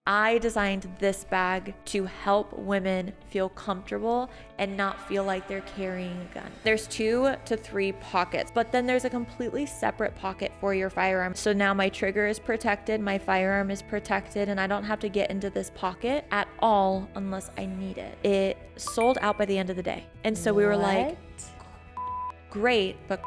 I designed this bag to help women feel comfortable and not feel like they're carrying a gun. There's 2 to 3 pockets, but then there's a completely separate pocket for your firearm. So now my trigger is protected, my firearm is protected, and I don't have to get into this pocket at all unless I need it. It sold out by the end of the day. And so we were like, great, but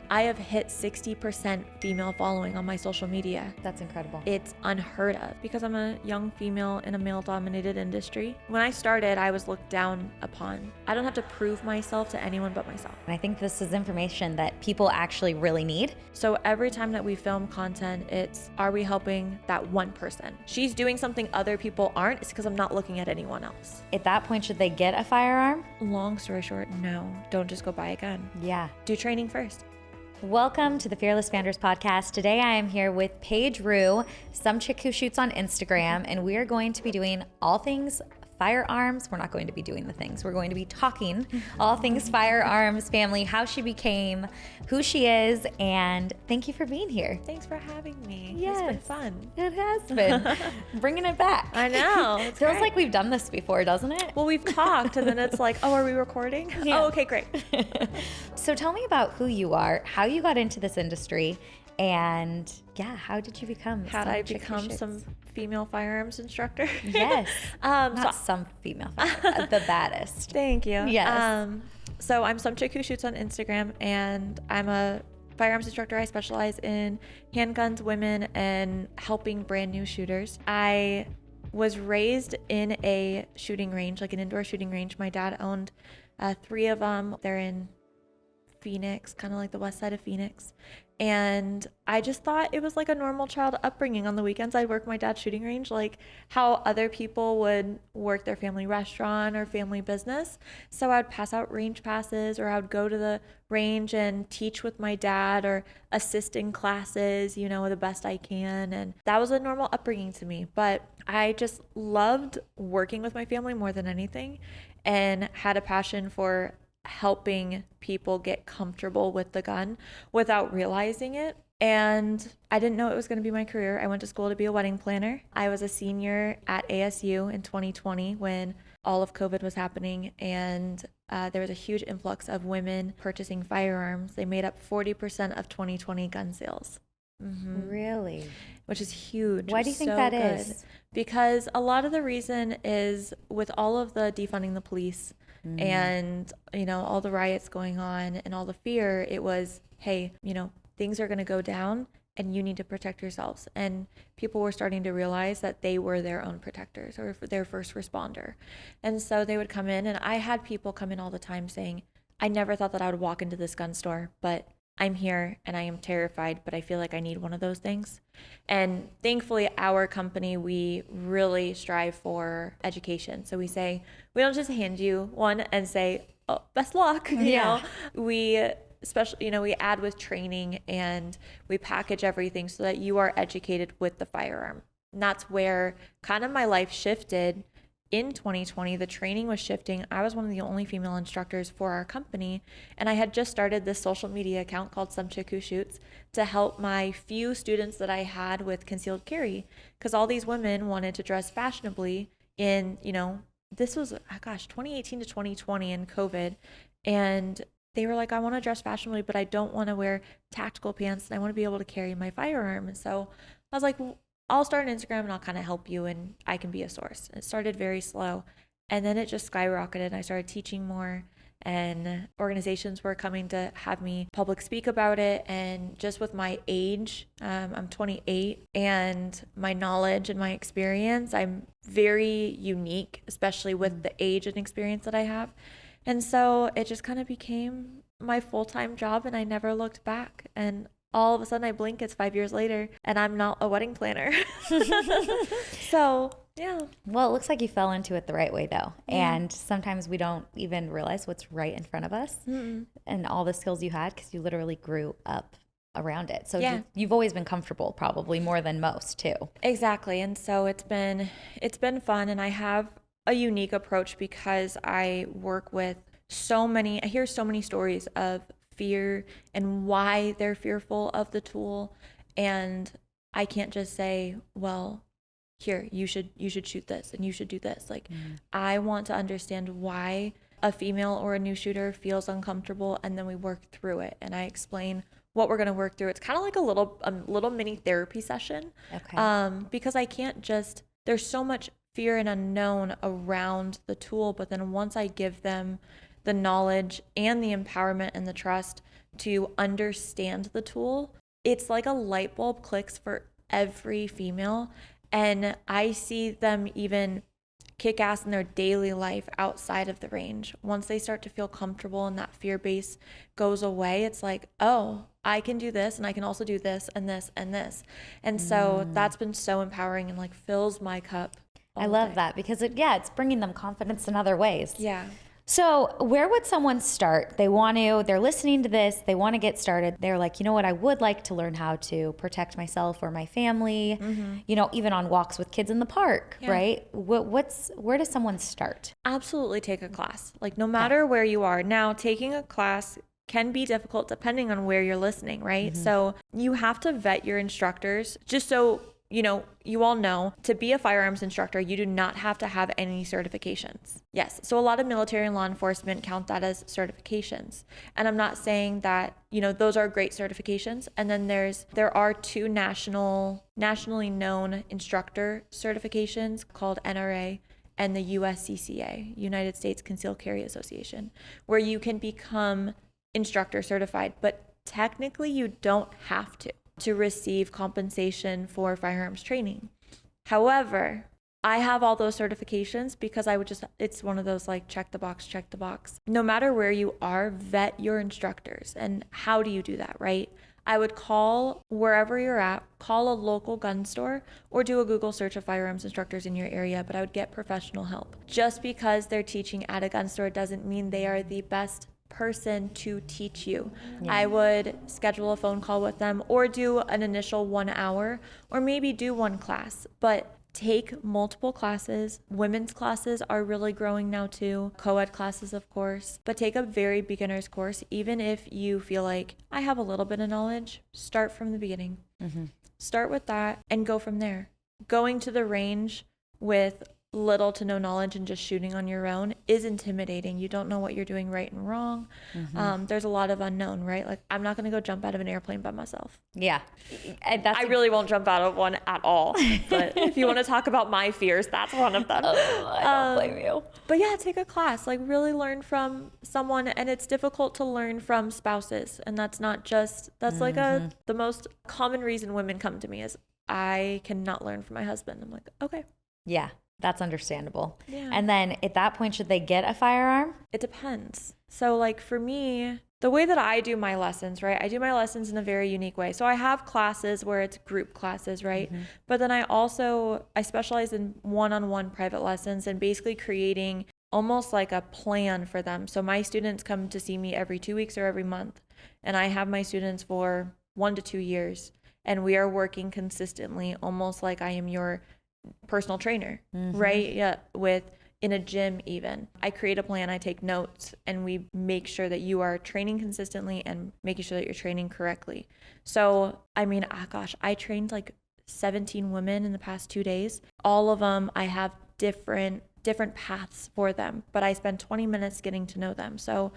I have hit 60% female following on my social media. That's incredible. It's unheard of because I'm a young female in a male-dominated industry. When I started, I was looked down upon. I don't have to prove myself to anyone but myself. And I think this is information that people actually really need. So every time that we film content, it's, are we helping that one person? She's doing something other people aren't. It's because I'm not looking at anyone else. At that point, should they get a firearm? Long story short, no. Don't just go buy a gun. Yeah. Do training first. Welcome to the Fearless Founders Podcast. Today I am here with Paige Rue, some chick who shoots on Instagram, and we are going to be doing all things firearms. We're not going to be doing the things. We're going to be talking all things firearms, family, how she became, who she is, and thank you for being here. Thanks for having me. Yes. It's been fun. It has been. Bringing it back. I know. It feels like we've done this before, doesn't it? Well, we've talked and then it's like, oh, are we recording? Yeah. Oh, okay, great. So tell me about who you are, how you got into this industry, and yeah, how did you become some female firearms instructor? Yes. Some female firearms, the baddest. Thank you. Yes. So I'm some chick who shoots on Instagram, and I'm a firearms instructor. I specialize in handguns, women, and helping brand new shooters. I was raised in a shooting range, like an indoor shooting range. My dad owned 3 of them. They're in Phoenix, kind of like the west side of Phoenix. And I just thought it was like a normal child upbringing. On the weekends, I'd work my dad's shooting range, like how other people would work their family restaurant or family business. So I'd pass out range passes, or I would go to the range and teach with my dad or assist in classes, the best I can. And that was a normal upbringing to me. But I just loved working with my family more than anything, and had a passion for helping people get comfortable with the gun without realizing it. And I didn't know it was going to be my career. I went to school to be a wedding planner. I was a senior at ASU in 2020 when all of COVID was happening, and there was a huge influx of women purchasing firearms. They made up 40% of 2020 gun sales. Mm-hmm. Really? Which is huge. Why do you think that is? Because a lot of the reason is with all of the defunding the police and, all the riots going on and all the fear, it was, hey, things are going to go down and you need to protect yourselves. And people were starting to realize that they were their own protectors or their first responder. And so they would come in, and I had people come in all the time saying, I never thought that I would walk into this gun store, but I'm here and I am terrified, but I feel like I need one of those things. And thankfully, our company, we really strive for education. So we say, we don't just hand you one and say, oh, best luck. We especially, we add with training, and we package everything so that you are educated with the firearm. And that's where kind of my life shifted. In 2020, the training was shifting. I was one of the only female instructors for our company, and I had just started this social media account called Some Chick Who Shoots to help my few students that I had with concealed carry, because all these women wanted to dress fashionably in, this was, 2018 to 2020 in COVID, and they were like, I want to dress fashionably, but I don't want to wear tactical pants, and I want to be able to carry my firearm. And so I was like, I'll start an Instagram and I'll kind of help you, and I can be a source. It started very slow, and then it just skyrocketed. I started teaching more, and organizations were coming to have me public speak about it. And just with my age, I'm 28, and my knowledge and my experience, I'm very unique, especially with the age and experience that I have. And so it just kind of became my full-time job, and I never looked back. And all of a sudden I blink, it's 5 years later, and I'm not a wedding planner. So, yeah. Well, it looks like you fell into it the right way, though. Yeah. And sometimes we don't even realize what's right in front of us and all the skills you had, because you literally grew up around it. So yeah. You've always been comfortable, probably more than most, too. Exactly. And so it's been fun, and I have a unique approach because I work with I hear so many stories of fear and why they're fearful of the tool. And I can't just say, well, here, you should shoot this and you should do this. Like, I want to understand why a female or a new shooter feels uncomfortable, and then we work through it. And I explain what we're going to work through. It's kind of like a little mini therapy session. Okay. Because I can't just, there's so much fear and unknown around the tool, but then once I give them the knowledge and the empowerment and the trust to understand the tool, it's like a light bulb clicks for every female. And I see them even kick ass in their daily life outside of the range. Once they start to feel comfortable and that fear base goes away, it's like, oh, I can do this, and I can also do this and this and this. And so that's been so empowering and like fills my cup. I love that because it's bringing them confidence in other ways. Yeah. So where would someone start? They're listening to this, they want to get started. They're like, you know what, I would like to learn how to protect myself or my family, even on walks with kids in the park, right? Where does someone start? Absolutely take a class. Like, no matter where you are. Now, taking a class can be difficult depending on where you're listening, right? So you have to vet your instructors, just so you all know, to be a firearms instructor, you do not have to have any certifications. Yes. So a lot of military and law enforcement count that as certifications. And I'm not saying that, those are great certifications. And then there are two nationally known instructor certifications called NRA and the USCCA, United States Conceal Carry Association, where you can become instructor certified, but technically you don't have to receive compensation for firearms training. However, I have all those certifications because it's one of those like check the box. No matter where you are, vet your instructors. And how do you do that, right? I would call wherever you're at, call a local gun store, or do a Google search of firearms instructors in your area, but I would get professional help. Just because they're teaching at a gun store doesn't mean they are the best person to teach you. I would schedule a phone call with them or do an initial 1 hour or maybe do one class, but take multiple classes. Women's classes are really growing now too. Co-ed classes, of course, but take a very beginner's course. Even if you feel like I have a little bit of knowledge, start from the beginning. Start with that and go from there. Going to the range with little to no knowledge and just shooting on your own is intimidating. You don't know what you're doing right and wrong. There's a lot of unknown, right? Like, I'm not going to go jump out of an airplane by myself. Yeah. I really won't jump out of one at all. But if you want to talk about my fears, that's one of them. I don't blame you. But yeah, take a class, like really learn from someone. And it's difficult to learn from spouses. And that's like the most common reason women come to me is I cannot learn from my husband. I'm like, okay. Yeah. That's understandable. Yeah. And then at that point, should they get a firearm? It depends. So like for me, the way that I do my lessons, right? I do my lessons in a very unique way. So I have classes where it's group classes, right? But then I specialize in one-on-one private lessons and basically creating almost like a plan for them. So my students come to see me every 2 weeks or every month. And I have my students for 1 to 2 years. And we are working consistently, almost like I am your personal trainer, right? Yeah, in a gym even. I create a plan, I take notes, and we make sure that you are training consistently and making sure that you're training correctly. So, I mean, I trained like 17 women in the past 2 days. All of them, I have different paths for them, but I spend 20 minutes getting to know them. So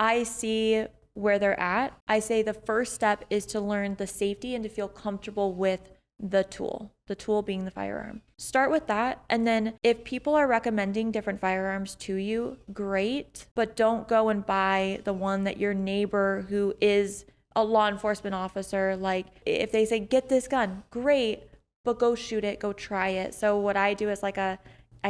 I see where they're at. I say the first step is to learn the safety and to feel comfortable with the tool being the firearm. Start with that. And then if people are recommending different firearms to you, great, but don't go and buy the one that your neighbor who is a law enforcement officer, like if they say, get this gun, great, but go shoot it, go try it. So what I do is I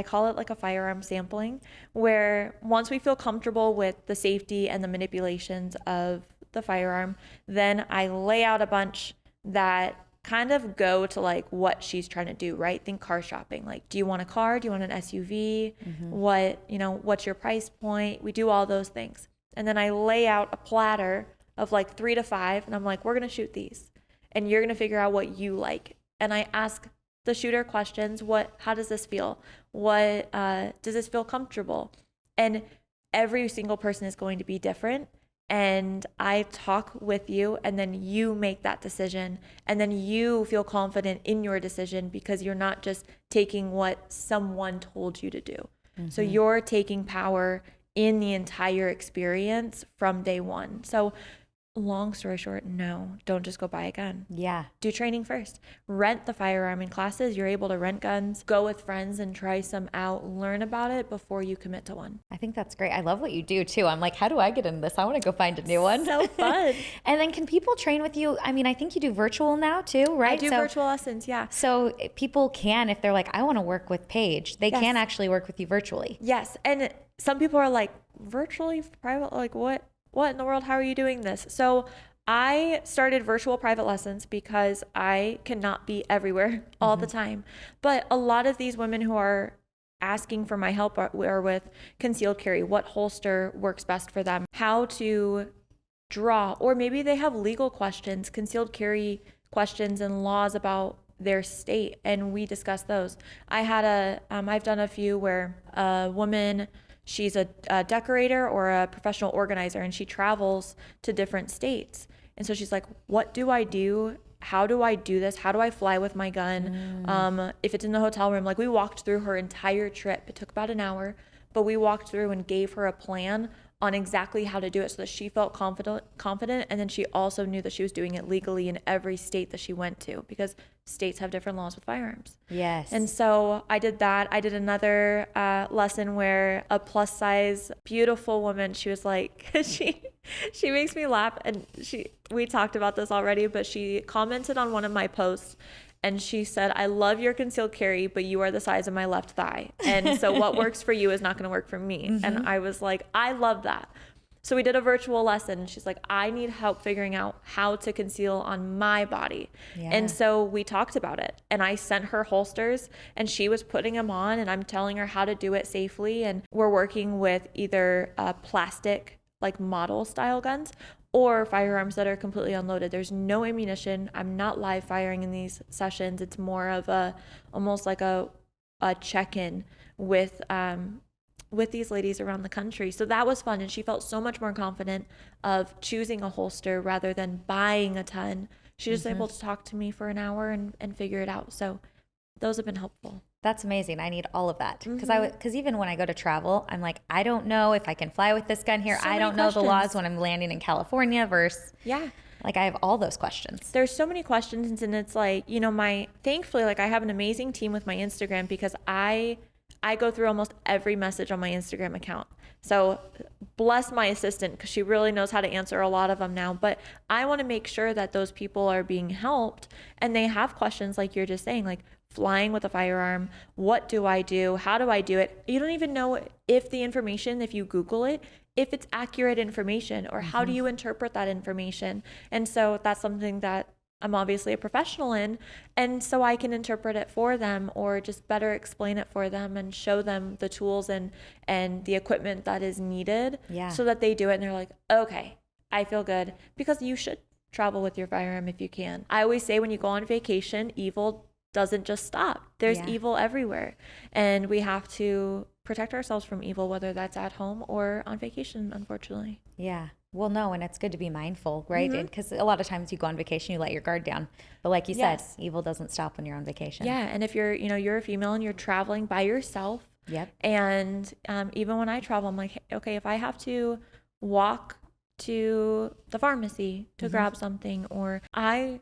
call it like a firearm sampling, where once we feel comfortable with the safety and the manipulations of the firearm, then I lay out a bunch that kind of go to like what she's trying to do, right? Think car shopping. Like, do you want a car? Do you want an SUV? What's your price point? We do all those things. And then I lay out a platter of like 3 to 5, and I'm like, we're going to shoot these and you're going to figure out what you like. And I ask the shooter questions. How does this feel? Does this feel comfortable? And every single person is going to be different. and I talk with you, and then you make that decision, and then you feel confident in your decision because you're not just taking what someone told you to do. So you're taking power in the entire experience from day one. So long story short, no, don't just go buy a gun. Yeah. Do training first. Rent the firearm in classes. You're able to rent guns, go with friends and try some out, learn about it before you commit to one. I think that's great. I love what you do too. I'm like, how do I get into this? I want to go find a new one. So fun. And then can people train with you? I mean, I think you do virtual now too, right? I do virtual lessons, yeah. So people can, if they're like, I want to work with Paige, they Yes. can actually work with you virtually. Yes. And some people are like, virtually private, like what in the world? How are you doing this? So I started virtual private lessons because I cannot be everywhere all the time. But a lot of these women who are asking for my help are with concealed carry, what holster works best for them, how to draw, or maybe they have legal questions, concealed carry questions and laws about their state, and we discuss those. I've done a few where a woman, she's a decorator or a professional organizer, and she travels to different states. And so she's like, what do I do? How do I do this? How do I fly with my gun? If it's in the hotel room, like we walked through her entire trip. It took about an hour, but we walked through and gave her a plan on exactly how to do it so that she felt confident. And then she also knew that she was doing it legally in every state that she went to, because states have different laws with firearms. Yes. And so I did that. I did another lesson where a plus size, beautiful woman, she was like, she makes me laugh. And we talked about this already, but she commented on one of my posts. And she said, I love your concealed carry, but you are the size of my left thigh. And so what works for you is not going to work for me. And I was like, I love that. So we did a virtual lesson. And she's like, I need help figuring out how to conceal on my body. Yeah. And so we talked about it. And I sent her holsters and she was putting them on. And I'm telling her how to do it safely. And we're working with either plastic, like model style guns, or firearms that are completely unloaded. There's no ammunition. I'm not live firing in these sessions. It's more of almost like a check-in with these ladies around the country. So that was fun. And she felt so much more confident of choosing a holster rather than buying a ton. She was able to talk to me for an hour and figure it out. So those have been helpful. That's amazing. I need all of that. Because even when I go to travel, I'm like, I don't know if I can fly with this gun here. So I don't many know the laws questions. when I'm landing in California versus, like I have all those questions. There's so many questions, and it's like, thankfully, like I have an amazing team with my Instagram, because I go through almost every message on my Instagram account. So bless my assistant, because she really knows how to answer a lot of them now. But I want to make sure that those people are being helped, and they have questions like you're just saying, like flying with a firearm. What do I do? How do I do it? You don't even know if the information, if you Google it, if it's accurate information, or how do you interpret that information? And so that's something that I'm obviously a professional in, and so I can interpret it for them, or just better explain it for them and show them the tools and the equipment that is needed, so that they do it and they're like, okay, I feel good. Because you should travel with your firearm if you can. I always say, when you go on vacation, evil doesn't just stop. There's evil everywhere, and we have to protect ourselves from evil, whether that's at home or on vacation, unfortunately. Yeah. Well, no, and it's good to be mindful, right? Because a lot of times you go on vacation, you let your guard down. But like you said, evil doesn't stop when you're on vacation. Yeah, and if you're a female and you're traveling by yourself. Yep. And even when I travel, I'm like, okay, if I have to walk to the pharmacy to grab something, or I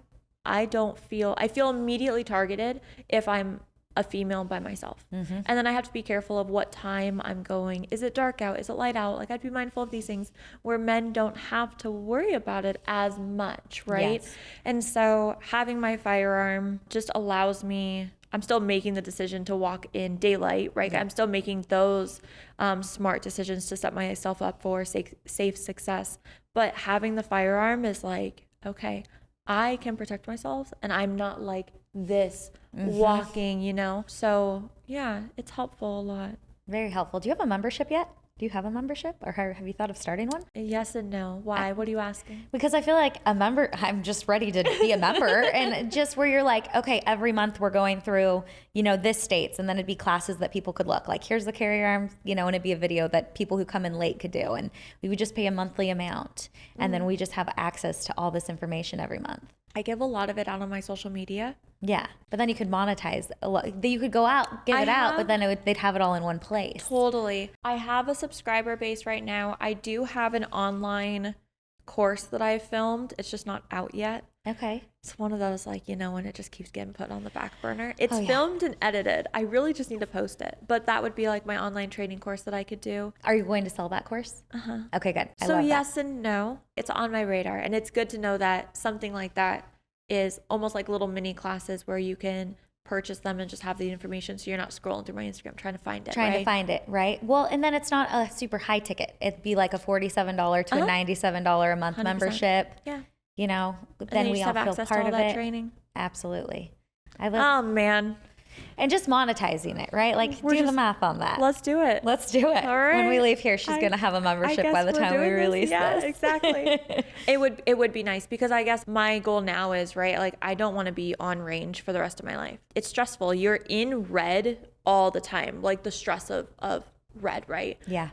feel immediately targeted if I'm a female by myself. And then I have to be careful of what time I'm going. Is it dark out? Is it light out? Like, I'd be mindful of these things where men don't have to worry about it as much, right? Yes. And so having my firearm just allows me, I'm still making the decision to walk in daylight, right? I'm still making those smart decisions to set myself up for safe success. But having the firearm is like, okay, I can protect myself, and I'm not like this walking, So yeah, it's helpful a lot. Very helpful. Do you have a membership yet? Do you have a membership, or have you thought of starting one? Yes and no. Why? What are you asking? Because I feel like a member, I'm just ready to be a member. And just where you're like, okay, every month we're going through, this states, and then it'd be classes that people could look like, here's the carry arm, and it'd be a video that people who come in late could do. And we would just pay a monthly amount. And then we just have access to all this information every month. I give a lot of it out on my social media. Yeah, but then you could monetize a lot. You could go out, give it out, but then they'd have it all in one place. Totally. I have a subscriber base right now. I do have an online course that I filmed. It's just not out yet. Okay. It's one of those, when it just keeps getting put on the back burner. It's filmed and edited. I really just need to post it. But that would be like my online training course that I could do. Are you going to sell that course? Uh-huh. Okay, good. I so love yes that. and no. It's on my radar. And it's good to know that something like that is almost like little mini classes where you can purchase them and just have the information, so you're not scrolling through my Instagram trying to find it. Right? Well, and then it's not a super high ticket. It'd be like a $47 to a $97 a month 100%. membership. Yeah. Then we all feel part of it. Training. Absolutely. Oh man. And just monetizing it, right? Like, do the math on that. Let's do it. Let's do it. All right. When we leave here, she's going to have a membership by the time we release this. this. Yeah, exactly. It would be nice, because I guess my goal now is, right, like I don't want to be on range for the rest of my life. It's stressful. You're in red all the time, like the stress of red, right? Yeah.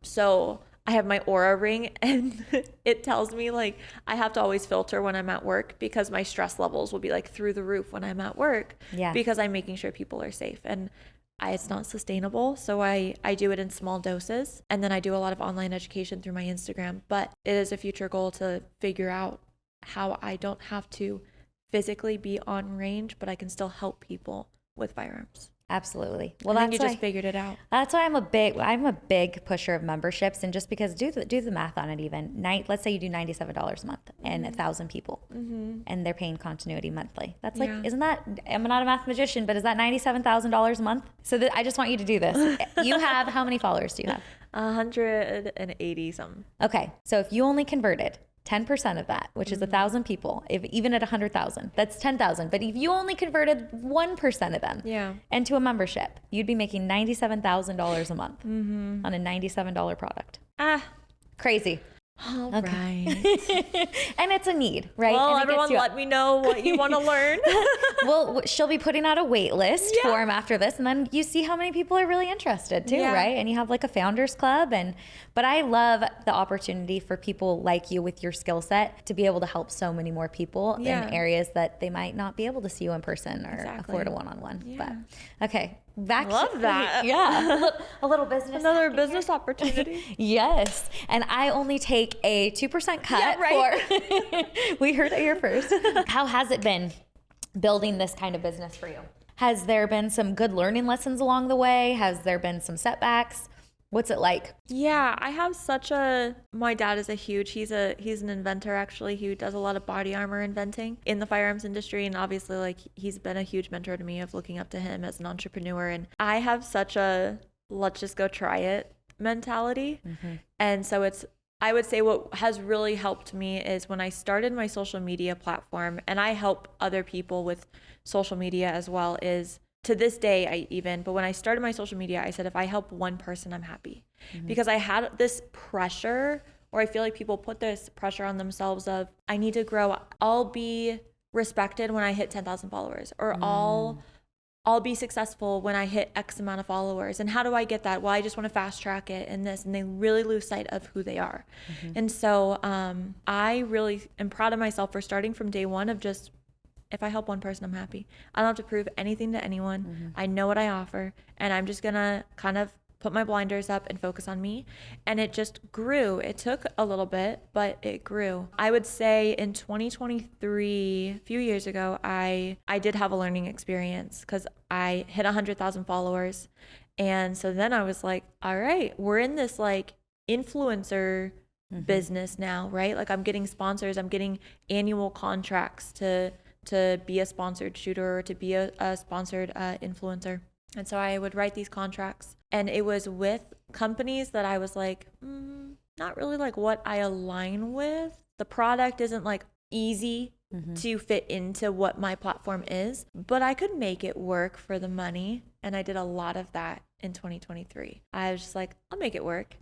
So I have my Aura ring, and it tells me like I have to always filter when I'm at work, because my stress levels will be like through the roof when I'm at work. Yeah. Because I'm making sure people are safe, and it's not sustainable. So I do it in small doses, and then I do a lot of online education through my Instagram. But it is a future goal to figure out how I don't have to physically be on range, but I can still help people with firearms. Absolutely. Well, that's you just figured it out. That's why I'm a big pusher of memberships, and just because do the math on it. Even let's say you do $97 a month and 1,000 people, and they're paying continuity monthly. That's like, isn't that? I'm not a math magician, but is that $97,000 a month? So I just want you to do this. You have how many followers do you have? 180 something. Okay, so if you only converted 10% of that, which is 1,000 people, even at 100,000, that's 10,000. But if you only converted 1% of them into a membership, you'd be making $97,000 a month on a $97 product. Crazy. All right. And it's a need, right? Well, everyone let me know what you want to learn. Well, she'll be putting out a wait list form after this, and then you see how many people are really interested too, right? And you have like a founders club. But I love the opportunity for people like you with your skill set to be able to help so many more people in areas that they might not be able to see you in person or afford a one-on-one. But okay. Love that. Yeah. A little business. Another business opportunity. Yes. And I only take a 2% cut for, we heard it here first. How has it been building this kind of business for you? Has there been some good learning lessons along the way? Has there been some setbacks? What's it like? Yeah, I have my dad is he's an inventor actually. He does a lot of body armor inventing in the firearms industry. And obviously like he's been a huge mentor to me, of looking up to him as an entrepreneur. And I have such a let's just go try it mentality. And so I would say what has really helped me is when I started my social media platform, and I help other people with social media as well, is to this day, but when I started my social media, I said, if I help one person, I'm happy. Because I had this pressure, or I feel like people put this pressure on themselves of, I need to grow. I'll be respected when I hit 10,000 followers, or I'll be successful when I hit X amount of followers. And how do I get that? Well, I just want to fast track it and this, and they really lose sight of who they are. And so I really am proud of myself for starting from day one of just, if I help one person, I'm happy. I don't have to prove anything to anyone. I know what I offer, and I'm just gonna kind of put my blinders up and focus on me. And it just grew. It took a little bit, but it grew. I would say in 2023, a few years ago, I did have a learning experience, because I hit 100,000 followers. And so then I was like, all right, we're in this like influencer business now, right? Like I'm getting sponsors, I'm getting annual contracts to be a sponsored shooter, or to be a sponsored influencer. And so I would write these contracts, and it was with companies that I was like, not really like what I align with. The product isn't like easy to fit into what my platform is, but I could make it work for the money. And I did a lot of that in 2023. I was just like, I'll make it work.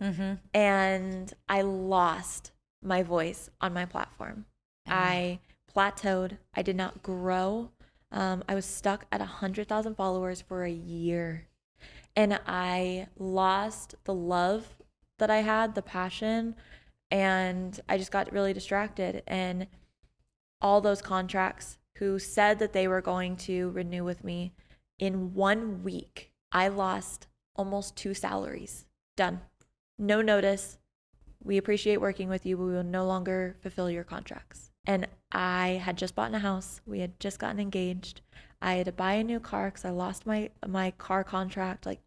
And I lost my voice on my platform. I plateaued. I did not grow. I was stuck at 100,000 followers for a year. And I lost the love that I had, the passion, and I just got really distracted. And all those contracts who said that they were going to renew with me, in 1 week, I lost almost 2 salaries. Done. No notice. We appreciate working with you, but we will no longer fulfill your contracts. And I had just bought a house. We had just gotten engaged. I had to buy a new car because I lost my car contract. Like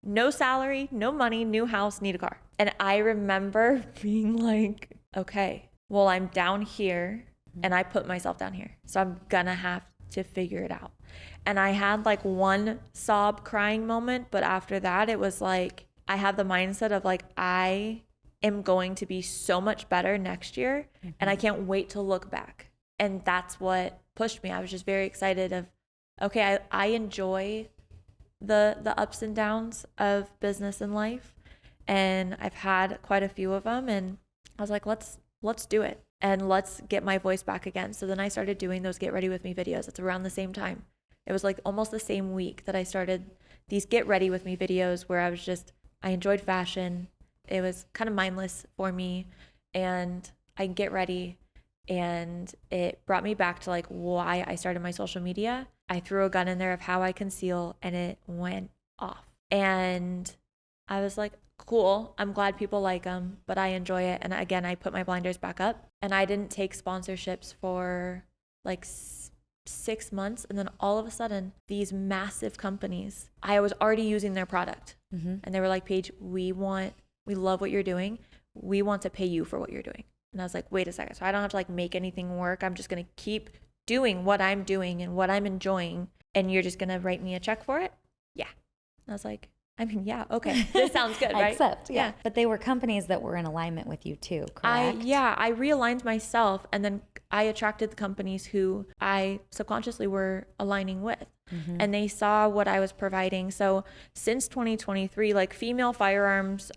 no salary, no money, new house, need a car. And I remember being like, okay, well, I'm down here and I put myself down here. So I'm gonna have to figure it out. And I had like one sob crying moment, but after that, it was like, I have the mindset of like, I am going to be so much better next year and I can't wait to look back. And that's what pushed me. I was just very excited of, okay, I enjoy the ups and downs of business and life. And I've had quite a few of them. And I was like, let's do it and let's get my voice back again. So then I started doing those Get Ready With Me videos. It's around the same time. It was like almost the same week that I started these Get Ready With Me videos where I enjoyed fashion. It was kind of mindless for me and I get ready, and it brought me back to like why I started my social media. I threw a gun in there of how I conceal and it went off. And I was like, cool, I'm glad people like them, but I enjoy it. And again, I put my blinders back up and I didn't take sponsorships for like 6 months. And then all of a sudden, these massive companies, I was already using their product. And they were like, Paige, we love what you're doing. We want to pay you for what you're doing. And I was like, wait a second. So I don't have to like make anything work. I'm just going to keep doing what I'm doing and what I'm enjoying. And you're just going to write me a check for it? Yeah. And I was like, I mean, yeah, okay. This sounds good, right? Accept, yeah. But they were companies that were in alignment with you too, correct? I realigned myself and then I attracted the companies who I subconsciously were aligning with. And they saw what I was providing. So since 2023, like female firearms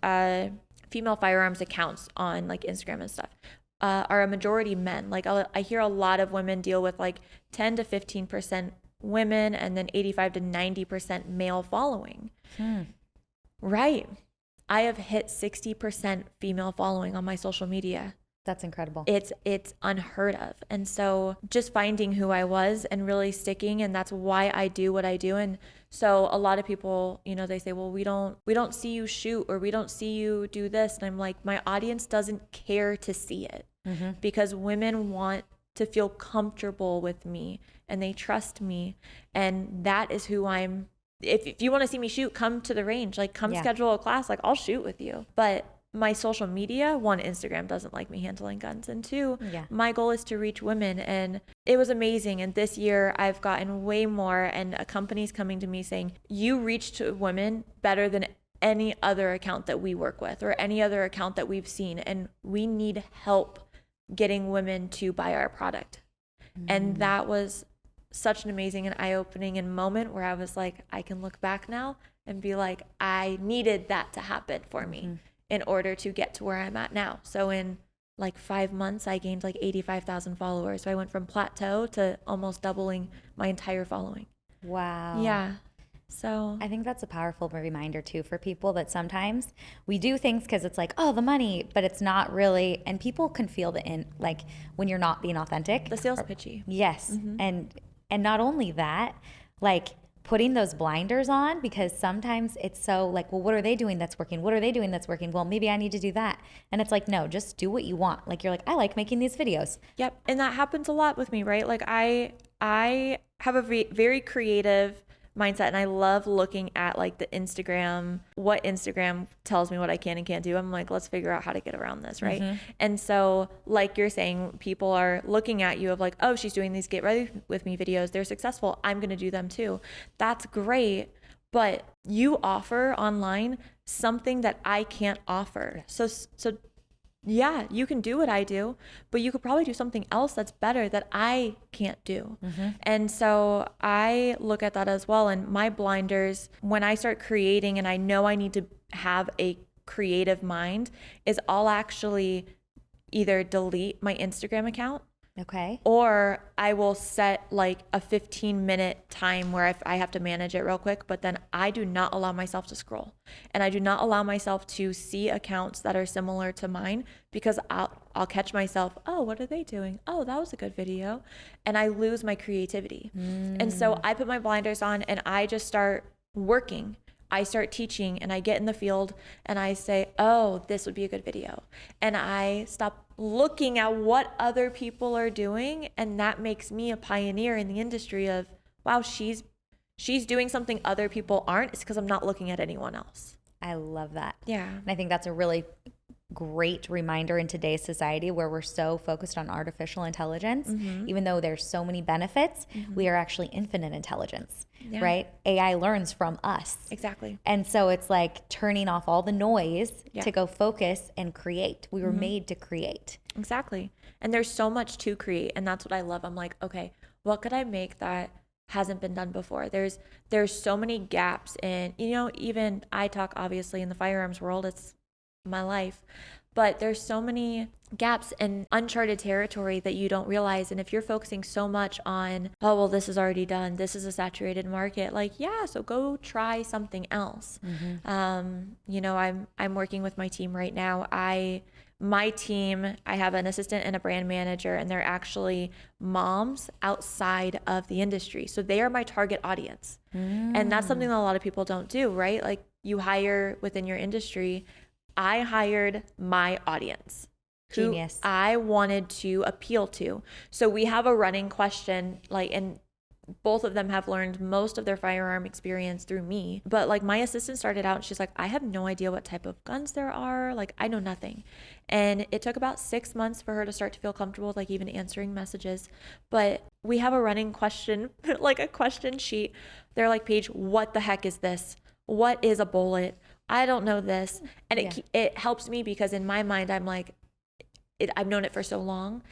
accounts on like Instagram and stuff are a majority men. Like I hear a lot of women deal with like 10 to 15% women and then 85 to 90% male following. Right. I have hit 60% female following on my social media. That's incredible. It's unheard of. And so just finding who I was and really sticking, and that's why I do what I do. And so a lot of people, they say, well, we don't see you shoot or we don't see you do this. And I'm like, my audience doesn't care to see it because women want to feel comfortable with me and they trust me. And that is who I'm. If you want to see me shoot, come to the range, like come schedule a class, like I'll shoot with you. But my social media, 1, Instagram doesn't like me handling guns, and 2, my goal is to reach women. And it was amazing. And this year I've gotten way more, and a company's coming to me saying, you reached women better than any other account that we work with or any other account that we've seen. And we need help getting women to buy our product. And that was such an amazing and eye-opening and moment where I was like, I can look back now and be like, I needed that to happen for me in order to get to where I'm at now. So in like 5 months, I gained like 85,000 followers. So I went from plateau to almost doubling my entire following. Wow. Yeah. So I think that's a powerful reminder too for people that sometimes we do things because it's like, oh, the money, but it's not really. And people can feel like when you're not being authentic. The sales pitchy. Yes. And not only that, like putting those blinders on, because sometimes it's so like, well, what are they doing that's working? What are they doing that's working? Well, maybe I need to do that. And it's like, no, just do what you want. Like, you're like, I like making these videos. Yep. And that happens a lot with me, right? Like I have a very creative mindset, and I love looking at like the Instagram, what Instagram tells me what I can and can't do. I'm like, let's figure out how to get around this, right? And so like you're saying, people are looking at you of like, oh, she's doing these Get Ready With Me videos, they're successful, I'm gonna do them too. That's great, but you offer online something that I can't offer. So yeah, you can do what I do, but you could probably do something else that's better that I can't do. And so I look at that as well. And my blinders, when I start creating and I know I need to have a creative mind, is I'll actually either delete my Instagram account. Okay. Or I will set like a 15-minute time where I have to manage it real quick, but then I do not allow myself to scroll. And I do not allow myself to see accounts that are similar to mine, because I'll catch myself, oh, what are they doing? Oh, that was a good video. And I lose my creativity. And so I put my blinders on and I just start working. I start teaching and I get in the field and I say, oh, this would be a good video. And I stop looking at what other people are doing. And that makes me a pioneer in the industry of, wow, she's doing something other people aren't. It's because I'm not looking at anyone else. I love that. Yeah. And I think that's a really great reminder in today's society where we're so focused on artificial intelligence. Even though there's so many benefits, we are actually infinite intelligence, right? AI learns from us. Exactly. And so it's like turning off all the noise to go focus and create. We were made to create. Exactly. And there's so much to create. And that's what I love. I'm like, okay, what could I make that hasn't been done before? There's so many gaps in, even I talk obviously in the firearms world, it's my life, but there's so many gaps in uncharted territory that you don't realize. And if you're focusing so much on, oh, well, this is already done, this is a saturated market, like, yeah, so go try something else. I'm working with my team right now. My team, I have an assistant and a brand manager, and they're actually moms outside of the industry. So they are my target audience. And that's something that a lot of people don't do, right? Like, you hire within your industry. I hired my audience, who Genius. I wanted to appeal to. So we have a running question, and both of them have learned most of their firearm experience through me. But like, my assistant started out and she's like, I have no idea what type of guns there are. Like, I know nothing. And it took about 6 months for her to start to feel comfortable with like even answering messages. But we have a running question, like a question sheet. They're like, Paige, what the heck is this? What is a bullet? I don't know this. And it helps me because in my mind, I'm like, I've known it for so long.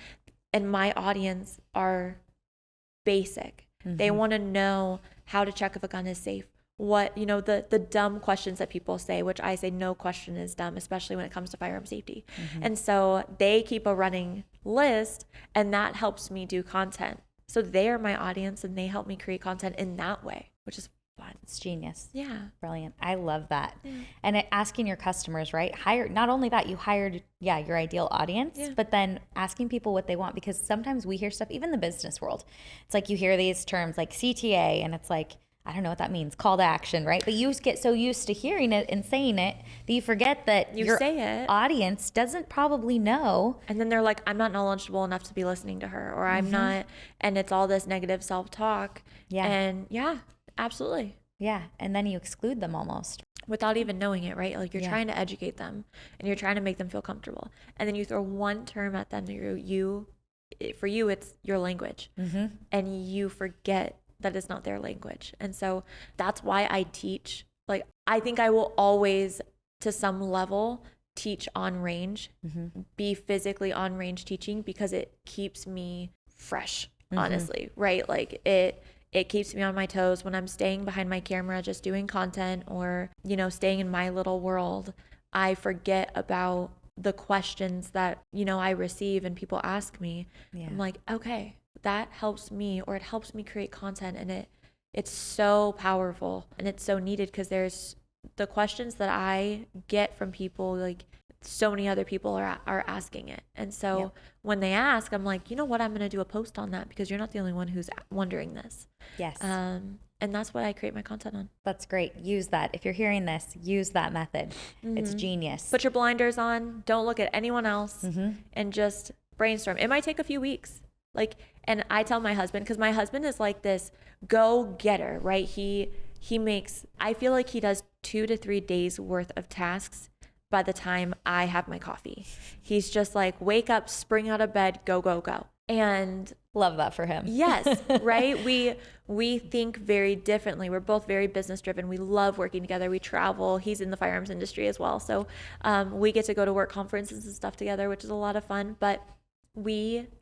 And my audience are basic. They want to know how to check if a gun is safe. What, the dumb questions that people say, which I say no question is dumb, especially when it comes to firearm safety. And so they keep a running list, and that helps me do content. So they are my audience and they help me create content in that way, which is fun. It's genius. Yeah. Brilliant. I love that. And asking your customers, right? Not only that, you hired, your ideal audience, but then asking people what they want, because sometimes we hear stuff, even in the business world. It's like you hear these terms like CTA, and it's like, I don't know what that means, call to action, right? But you get so used to hearing it and saying it that you forget that your audience doesn't probably know. And then they're like, I'm not knowledgeable enough to be listening to her, or I'm not, and it's all this negative self-talk. And absolutely. Yeah. And then you exclude them almost. Without even knowing it, right? Like, you're trying to educate them and you're trying to make them feel comfortable. And then you throw one term at them that for you, it's your language. And you forget that it's not their language. And so that's why I teach. Like, I think I will always, to some level, teach on range, be physically on range teaching, because it keeps me fresh, honestly, right? Like, it keeps me on my toes when I'm staying behind my camera, just doing content, or, staying in my little world. I forget about the questions that, I receive and people ask me. I'm like, okay, that helps me, or it helps me create content. And it's so powerful and it's so needed, because there's the questions that I get from people, like, so many other people are asking it. And so when they ask, I'm like, you know what, I'm going to do a post on that, because you're not the only one who's wondering this. Yes. And that's what I create my content on. That's great. Use that. If you're hearing this, use that method. It's genius. Put your blinders on. Don't look at anyone else, and just brainstorm. It might take a few weeks. Like, and I tell my husband, because my husband is like this go-getter, right? He makes, I feel like he does 2 to 3 days worth of tasks by the time I have my coffee. He's just like, wake up, spring out of bed, go, go, go. And love that for him. yes, right? We think very differently. We're both very business driven. We love working together. We travel. He's in the firearms industry as well. So we get to go to work conferences and stuff together, which is a lot of fun. But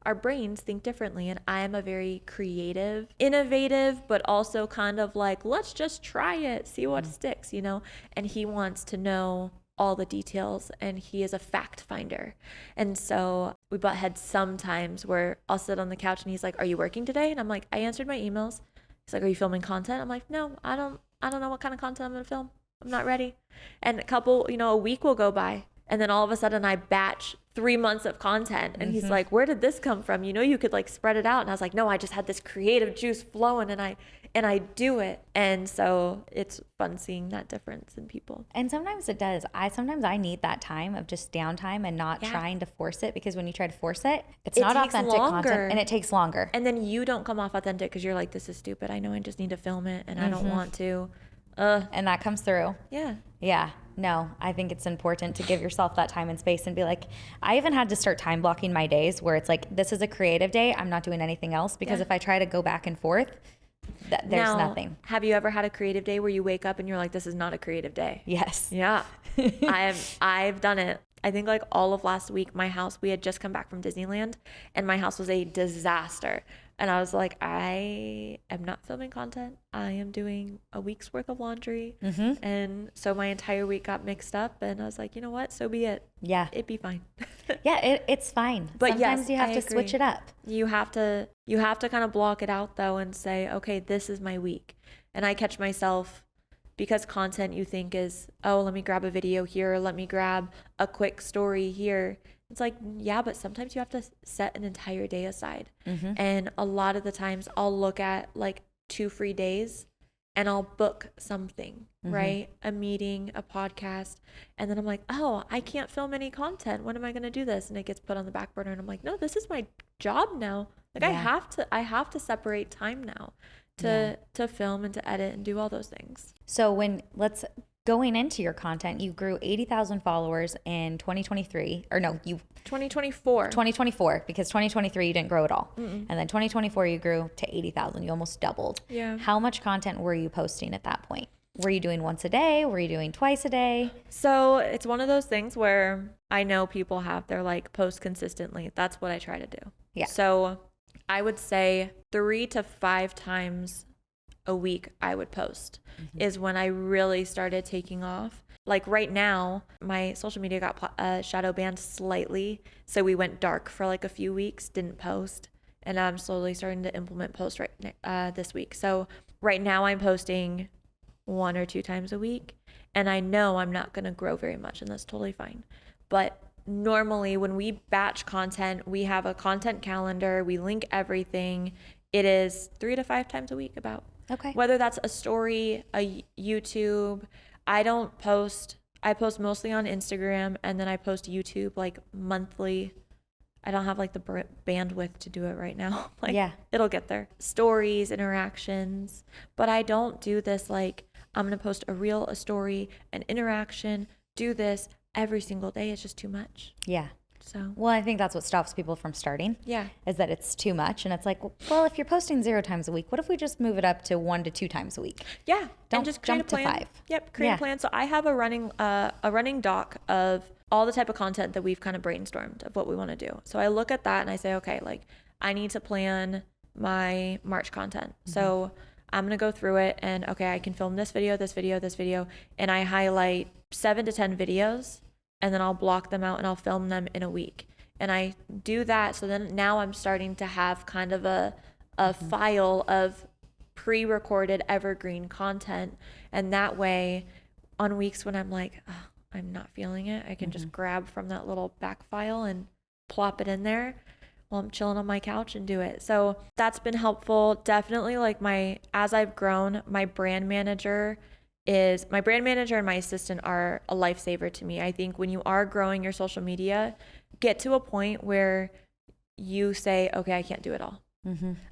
our brains think differently. And I am a very creative, innovative, but also kind of like, let's just try it, see what sticks, you know? And he wants to know all the details, and he is a fact finder. And so we butt heads sometimes where I'll sit on the couch and he's like, are you working today? And I'm like, I answered my emails. He's like, are you filming content? I'm like, no, I don't know what kind of content I'm going to film. I'm not ready. And a week will go by, and then all of a sudden I batch 3 months of content, and he's like, where did this come from? You could like spread it out. And I was like, no, I just had this creative juice flowing, and I do it. And so it's fun seeing that difference in people. And sometimes it does. Sometimes I need that time of just downtime and not trying to force it, because when you try to force it, it's not authentic content, and it takes longer. And then you don't come off authentic because you're like, this is stupid. I know I just need to film it, and I don't want to. And that comes through. Yeah. Yeah. No, I think it's important to give yourself that time and space and be like, I even had to start time blocking my days where it's like, this is a creative day. I'm not doing anything else, because if I try to go back and forth, there's nothing. Have you ever had a creative day where you wake up and you're like, this is not a creative day? Yes. Yeah. I've done it. I think like all of last week, we had just come back from Disneyland, and my house was a disaster. And I was like, I am not filming content. I am doing a week's worth of laundry. And so my entire week got mixed up, and I was like, you know what? So be it. Yeah. It'd be fine. Yeah, it's fine. But sometimes you have to switch it up. You have to kind of block it out though and say, okay, this is my week. And I catch myself, because content you think is, oh, let me grab a video here, let me grab a quick story here. It's like, yeah, but sometimes you have to set an entire day aside. And a lot of the times I'll look at like 2 free days and I'll book something, right? A meeting, a podcast. And then I'm like, oh, I can't film any content. When am I going to do this? And it gets put on the back burner, and I'm like, no, this is my job now. Like I have to separate time now to film and to edit and do all those things. So going into your content, you grew 80,000 followers in 2023, or no, 2024, because 2023 you didn't grow at all. And then 2024 you grew to 80,000. You almost doubled. Yeah. How much content were you posting at that point? Were you doing once a day? Were you doing twice a day? So it's one of those things where I know people have their like post consistently. That's what I try to do. Yeah. So I would say 3 to 5 times a week I would post is when I really started taking off. Like right now, my social media got shadow banned slightly. So we went dark for like a few weeks, didn't post. And I'm slowly starting to implement post this week. So right now I'm posting 1 or 2 times a week. And I know I'm not going to grow very much, and that's totally fine. But normally when we batch content, we have a content calendar, we link everything. It is 3 to 5 times a week about. Okay. Whether that's a story, a YouTube. I post mostly on Instagram, and then I post YouTube like monthly. I don't have like the bandwidth to do it right now. It'll get there. Stories, interactions. But I don't do this like, I'm going to post a reel, a story, an interaction, do this every single day. It's just too much. Yeah. So, well, I think that's what stops people from starting. Yeah. Is that it's too much. And it's like, well, if you're posting 0 times a week, what if we just move it up to 1 to 2 times a week? Yeah. Don't and just jump create a plan. to 5. Yep. Create a plan. So I have a running doc of all the type of content that we've kind of brainstormed of what we want to do. So I look at that and I say, okay, like I need to plan my March content. So I'm going to go through it and okay, I can film this video, this video, this video. And I highlight 7 to 10 videos, and then I'll block them out and I'll film them in a week. And I do that. So then now I'm starting to have kind of a file of pre-recorded evergreen content. And that way on weeks when I'm like, oh, I'm not feeling it, I can just grab from that little back file and plop it in there while I'm chilling on my couch and do it. So that's been helpful. Definitely like as I've grown, my brand manager and my assistant are a lifesaver to me. I think when you are growing your social media, get to a point where you say, okay, I can't do it all.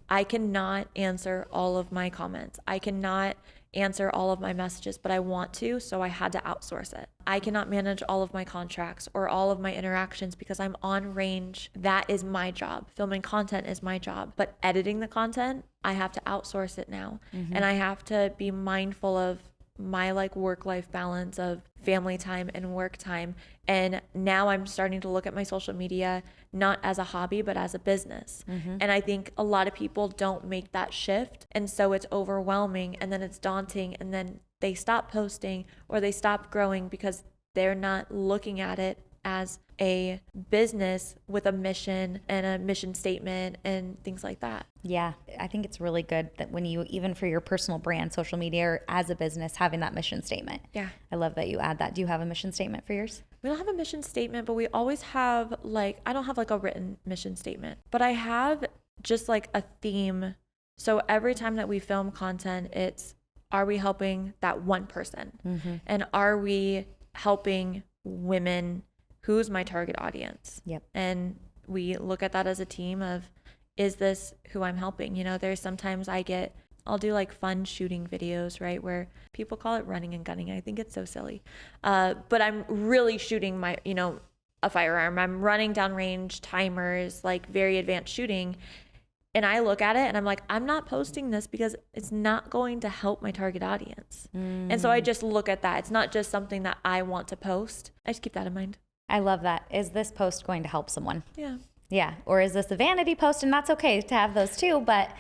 I cannot answer all of my comments. I cannot answer all of my messages, but I want to, so I had to outsource it. I cannot manage all of my contracts or all of my interactions because I'm on range. That is my job. Filming content is my job, but editing the content, I have to outsource it now. And I have to be mindful of my like work-life balance of family time and work time. And now I'm starting to look at my social media not as a hobby but as a business. And I think a lot of people don't make that shift, and so it's overwhelming, and then it's daunting, and then they stop posting or they stop growing because they're not looking at it as a business with a mission and a mission statement and things like that. Yeah, I think it's really good that when you, even for your personal brand, social media, or as a business, having that mission statement. Yeah. I love that you add that. Do you have a mission statement for yours? We don't have a mission statement, but we always have like, I don't have like a written mission statement, but I have just like a theme. So every time that we film content, it's, are we helping that one person? And are we helping women? Who's my target audience? Yep. And we look at that as a team of, is this who I'm helping? You know, there's sometimes I'll do like fun shooting videos, right? Where people call it running and gunning. I think it's so silly. But I'm really shooting a firearm. I'm running downrange timers, like very advanced shooting. And I look at it and I'm like, I'm not posting this because it's not going to help my target audience. And so I just look at that. It's not just something that I want to post. I just keep that in mind. I love that. Is this post going to help someone? Yeah. Yeah. Or is this a vanity post? And that's okay to have those too, but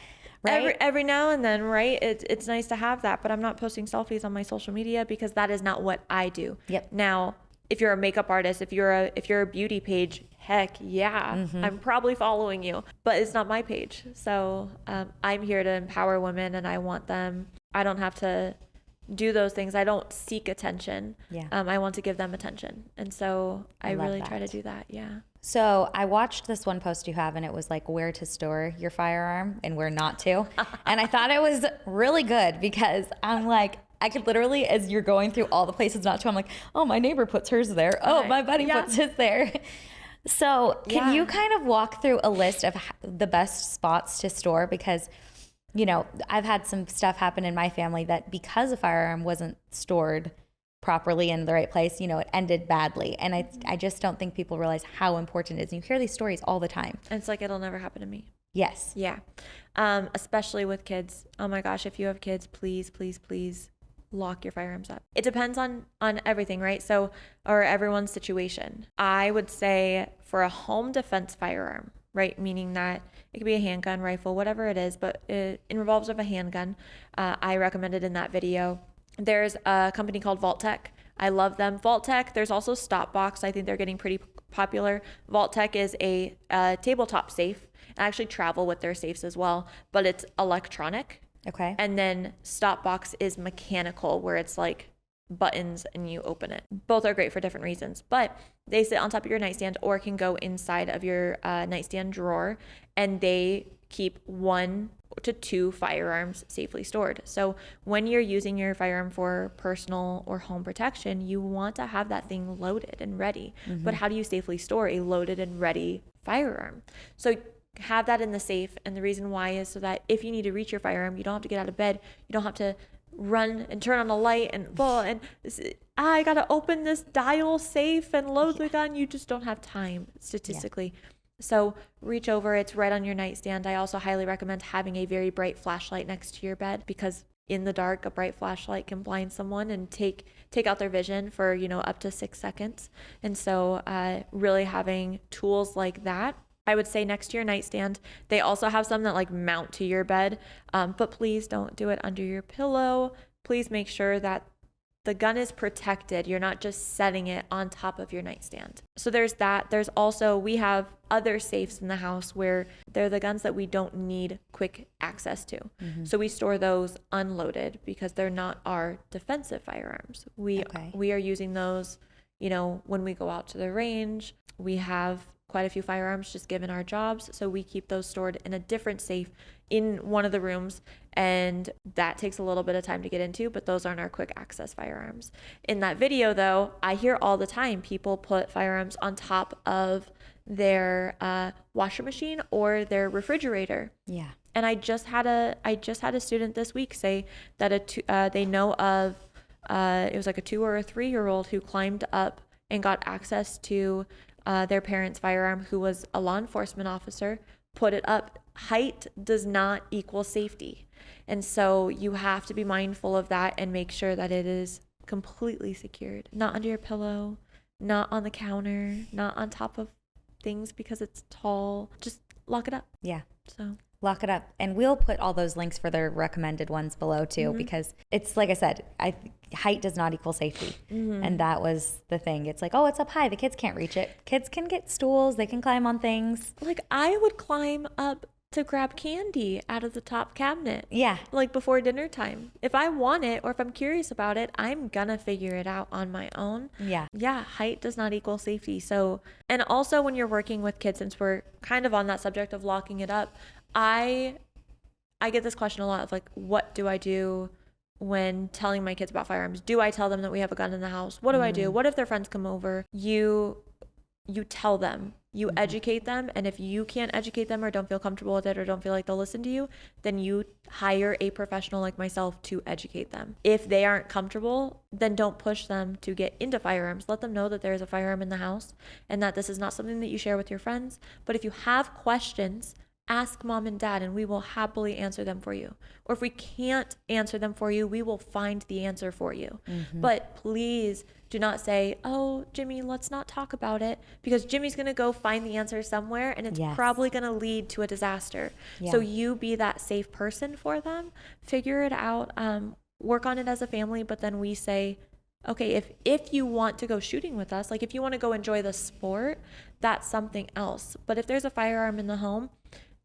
right? Every now and then, right? It's nice to have that, but I'm not posting selfies on my social media because that is not what I do. Yep. Now, if you're a makeup artist, if you're a beauty page, heck yeah, I'm probably following you, but it's not my page. So I'm here to empower women, and I want them. I don't have to do those things. I don't seek attention. Yeah. I want to give them attention, and so I really that. try to do that. Yeah. So I watched this one post you have, and it was like where to store your firearm and where not to. And I thought it was really good because I'm like, I could literally, as you're going through all the places not to, I'm like, oh, my neighbor puts hers there. Oh, my buddy puts his there. So can you kind of walk through a list of the best spots to store? Because, you know, I've had some stuff happen in my family that because a firearm wasn't stored properly in the right place, you know, it ended badly. And I just don't think people realize how important it is. And you hear these stories all the time. And it's like, it'll never happen to me. Yes. Yeah. Especially with kids. Oh my gosh, if you have kids, please, please, please lock your firearms up. It depends on everything, right? So, or everyone's situation. I would say for a home defense firearm, right? Meaning that it could be a handgun, rifle, whatever it is, but it involves of a handgun. I recommended in that video. There's a company called Vault-Tec. I love them. Vault-Tec, there's also Stopbox. I think they're getting pretty popular. Vault-Tec is a tabletop safe. I actually travel with their safes as well, but it's electronic. Okay. And then Stopbox is mechanical, where it's like buttons and you open it. Both are great for different reasons, but they sit on top of your nightstand or can go inside of your nightstand drawer, and they keep 1 to 2 firearms safely stored. So when you're using your firearm for personal or home protection, you want to have that thing loaded and ready. But how do you safely store a loaded and ready firearm? So have that in the safe. And the reason why is so that if you need to reach your firearm, you don't have to get out of bed. You don't have to run and turn on a light and I gotta open this dial safe and load the gun. You just don't have time statistically. So reach over, it's right on your nightstand. I also highly recommend having a very bright flashlight next to your bed, because in the dark, a bright flashlight can blind someone and take out their vision for, you know, up to 6 seconds. And so really having tools like that, I would say next to your nightstand. They also have some that like mount to your bed, but please don't do it under your pillow. Please make sure that the gun is protected. You're not just setting it on top of your nightstand. So there's that. There's also, we have other safes in the house where they're the guns that we don't need quick access to. So we store those unloaded because they're not our defensive firearms. We are using those, you know, when we go out to the range. We have quite a few firearms just given our jobs, so we keep those stored in a different safe in one of the rooms, and that takes a little bit of time to get into, but those aren't our quick access firearms. In that video though, I hear all the time people put firearms on top of their washer machine or their refrigerator. Yeah. And I just had a student this week say that they know of it was like a 2 or a 3-year-old who climbed up and got access to their parents' firearm, who was a law enforcement officer, put it up. Height does not equal safety. And so you have to be mindful of that and make sure that it is completely secured, not under your pillow, not on the counter, not on top of things because it's tall. Just lock it up. Yeah. So lock it up. And we'll put all those links for their recommended ones below too, because it's like I said, height does not equal safety. And that was the thing. It's like, oh, it's up high. The kids can't reach it. Kids can get stools. They can climb on things. Like I would climb up to grab candy out of the top cabinet. Yeah. Like before dinner time. If I want it or if I'm curious about it, I'm gonna figure it out on my own. Yeah. Yeah, height does not equal safety. So, and also when you're working with kids, since we're kind of on that subject of locking it up, I get this question a lot of like, what do I do when telling my kids about firearms? Do I tell them that we have a gun in the house? What do I do? What if their friends come over? You tell them, you educate them. And if you can't educate them or don't feel comfortable with it or don't feel like they'll listen to you, then you hire a professional like myself to educate them. If they aren't comfortable, then don't push them to get into firearms. Let them know that there is a firearm in the house and that this is not something that you share with your friends. But if you have questions, ask mom and dad and we will happily answer them for you. Or if we can't answer them for you, we will find the answer for you. But please do not say, oh, Jimmy, let's not talk about it, because Jimmy's going to go find the answer somewhere and it's probably going to lead to a disaster. So you be that safe person for them, figure it out, work on it as a family. But then we say, okay, if you want to go shooting with us, like if you want to go enjoy the sport, that's something else. But if there's a firearm in the home,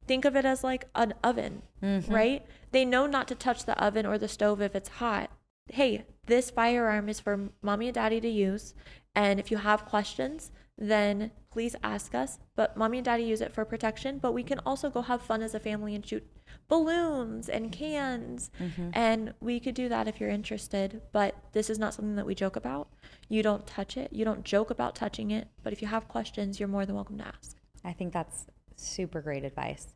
think of it as like an oven, right? They know not to touch the oven or the stove if it's hot. Hey, this firearm is for mommy and daddy to use. And if you have questions, then please ask us. But mommy and daddy use it for protection. But we can also go have fun as a family and shoot balloons and cans. And we could do that if you're interested. But this is not something that we joke about. You don't touch it. You don't joke about touching it. But if you have questions, you're more than welcome to ask. I think that's super great advice.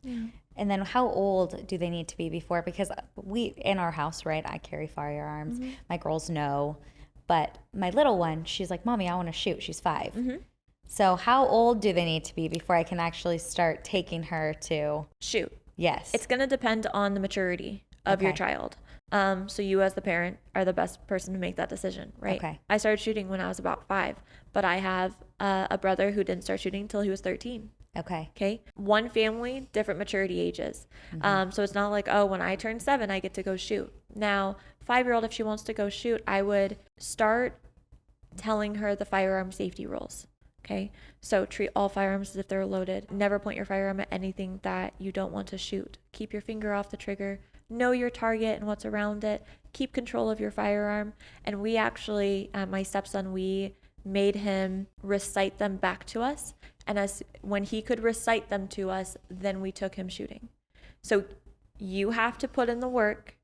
And then how old do they need to be before? Because we, in our house, right, I carry firearms. My girls know. But my little one, she's like, Mommy, I want to shoot. She's 5. So how old do they need to be before I can actually start taking her to shoot? Yes. It's going to depend on the maturity of your child. So you as the parent are the best person to make that decision, right? Okay. I started shooting when I was about 5, but I have a brother who didn't start shooting until he was 13. Okay. One family, different maturity ages. So it's not like, oh, when I turn 7, I get to go shoot. Now, 5-year-old, if she wants to go shoot, I would start telling her the firearm safety rules. Okay. So treat all firearms as if they're loaded. Never point your firearm at anything that you don't want to shoot. Keep your finger off the trigger. Know your target and what's around it. Keep control of your firearm. And we actually, my stepson, we made him recite them back to us. And when he could recite them to us, then we took him shooting. So you have to put in the work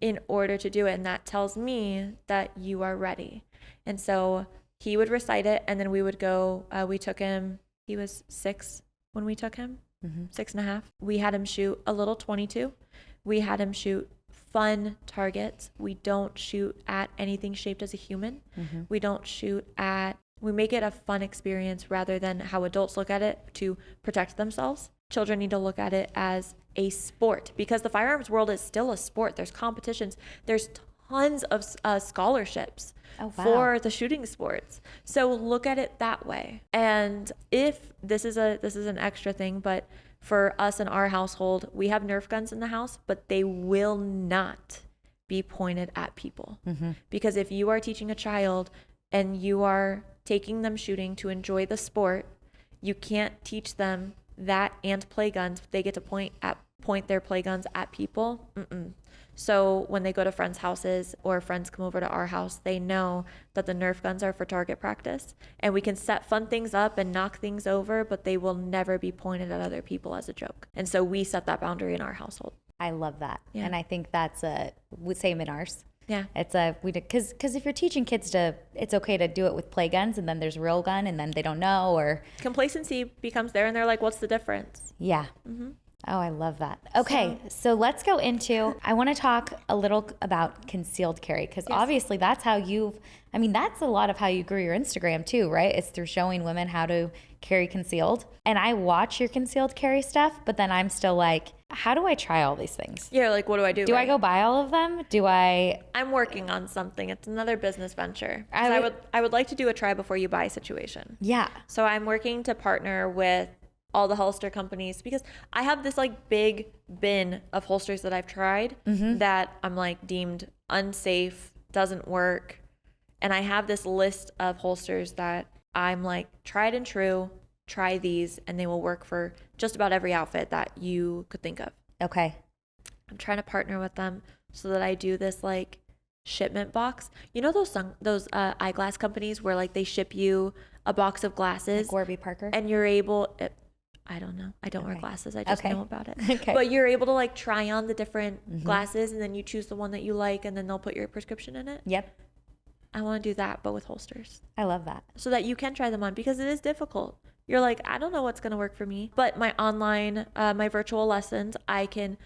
in order to do it. And that tells me that you are ready. And so he would recite it, and then we would go, we took him, he was 6 when we took him, 6.5. We had him shoot a little .22. We had him shoot fun targets. We don't shoot at anything shaped as a human. We don't shoot at, we make it a fun experience rather than how adults look at it to protect themselves. Children need to look at it as a sport, because the firearms world is still a sport. There's competitions. There's tons of scholarships for the shooting sports. So look at it that way. And if this is an extra thing, but for us in our household, we have Nerf guns in the house, but they will not be pointed at people. Because if you are teaching a child and you are taking them shooting to enjoy the sport, you can't teach them that and play guns. They get to point their play guns at people. So when they go to friends' houses or friends come over to our house, they know that the Nerf guns are for target practice, and we can set fun things up and knock things over, but they will never be pointed at other people as a joke. And so we set that boundary in our household. I love that. Yeah. And I think that's same in ours. Yeah. It's because if you're teaching kids it's okay to do it with play guns, and then there's a real gun, and then they don't know, or complacency becomes there, and they're like, what's the difference? Yeah. Oh, I love that. Okay, so let's go into, I want to talk a little about concealed carry, because obviously that's how that's a lot of how you grew your Instagram too, right? It's through showing women how to carry concealed. And I watch your concealed carry stuff, but then I'm still like, how do I try all these things? Yeah, like what do I do? Do I go buy all of them? I'm working on something. It's another business venture. I would like to do a try before you buy situation. Yeah. So I'm working to partner with all the holster companies, because I have this like big bin of holsters that I've tried that I'm like deemed unsafe, doesn't work. And I have this list of holsters that I'm like tried and true, try these and they will work for just about every outfit that you could think of. Okay. I'm trying to partner with them so that I do this like shipment box. You know those eyeglass companies where like they ship you a box of glasses, Like Warby Parker, and you're able. I don't know. I don't wear glasses. I just know about it. Okay. But you're able to like try on the different glasses, and then you choose the one that you like, and then they'll put your prescription in it. Yep. I want to do that, but with holsters. I love that. So that you can try them on, because it is difficult. You're like, I don't know what's going to work for me. But my online, my virtual lessons, I can,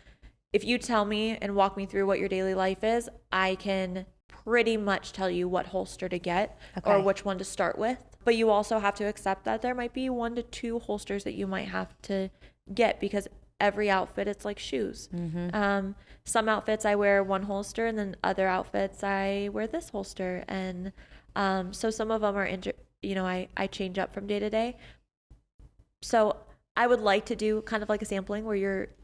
if you tell me and walk me through what your daily life is, I can pretty much tell you what holster to get or which one to start with. But you also have to accept that there might be 1 to 2 holsters that you might have to get, because every outfit, it's like shoes. Some outfits I wear one holster, and then other outfits I wear this holster. And so some of them are, I change up from day to day. So I would like to do kind of like a sampling where